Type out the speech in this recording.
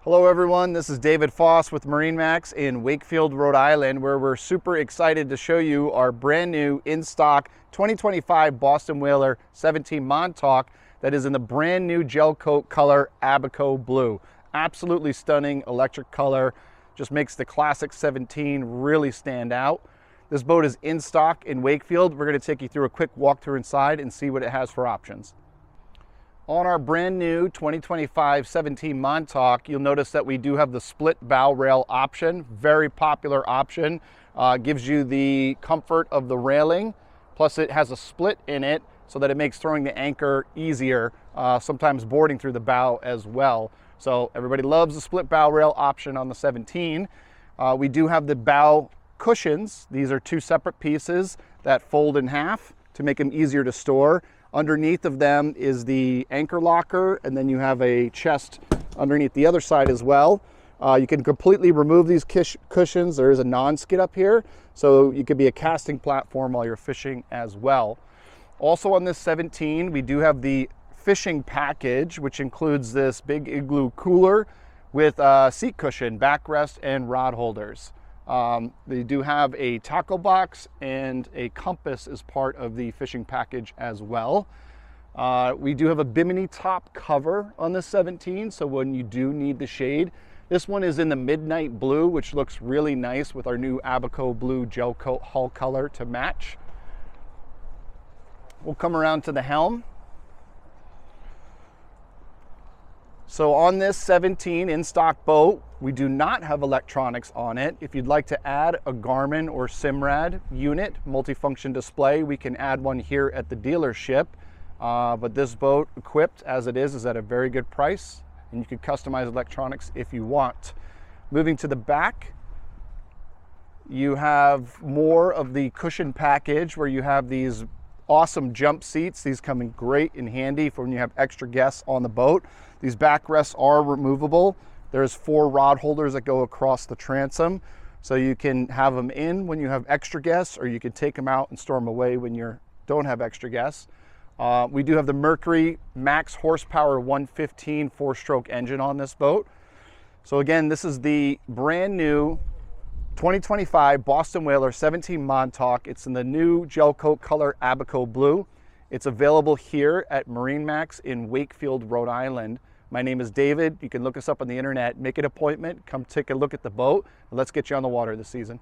Hello everyone, this is David Foss with MarineMax in Wakefield, Rhode Island, where we're super excited to show you our brand new in-stock 2025 Boston Whaler 17 Montauk that is in the brand new gel coat color Abaco Blue. Absolutely stunning electric color, just makes the classic 17 really stand out. This boat is in stock in Wakefield. We're going to take you through a quick walkthrough inside and see what it has for options. On our brand new 2025 17 Montauk, you'll notice that we do have the split bow rail option. Very popular option. Gives you the comfort of the railing, plus it has a split in it so that it makes throwing the anchor easier, sometimes boarding through the bow as well. So everybody loves the split bow rail option on the 17. We do have the bow cushions. These are two separate pieces that fold in half to make them easier to store. Underneath of them is the anchor locker, and then you have a chest underneath the other side as well. You can completely remove these cushions. There is a non-skid up here, so you could be a casting platform while you're fishing as well. Also on this 17, we do have the fishing package, which includes this big igloo cooler with a seat cushion, backrest, and rod holders. They do have a tackle box and a compass as part of the fishing package as well. We do have a bimini top cover on the 17, so when you do need the shade. This one is in the midnight blue, which looks really nice with our new Abaco Blue gel coat hull color to match. We'll come around to the helm. So on this 17 in-stock boat, we do not have electronics on it. If you'd like to add a Garmin or Simrad unit, multifunction display, we can add one here at the dealership. But this boat, equipped as it is at a very good price, and you can customize electronics if you want. Moving to the back, you have more of the cushion package where you have these awesome jump seats. These come in great and handy for when you have extra guests on the boat. These backrests are removable. There's 4 rod holders that go across the transom, so you can have them in when you have extra guests, or you can take them out and store them away when you don't have extra guests. We do have the Mercury max horsepower 115 4-stroke engine on this boat. So again, this is the brand new 2025 Boston Whaler 17 Montauk. It's in the new gel coat color Abaco Blue. It's available here at MarineMax in Wakefield, Rhode Island. My name is David. You can look us up on the internet, make an appointment, come take a look at the boat, and let's get you on the water this season.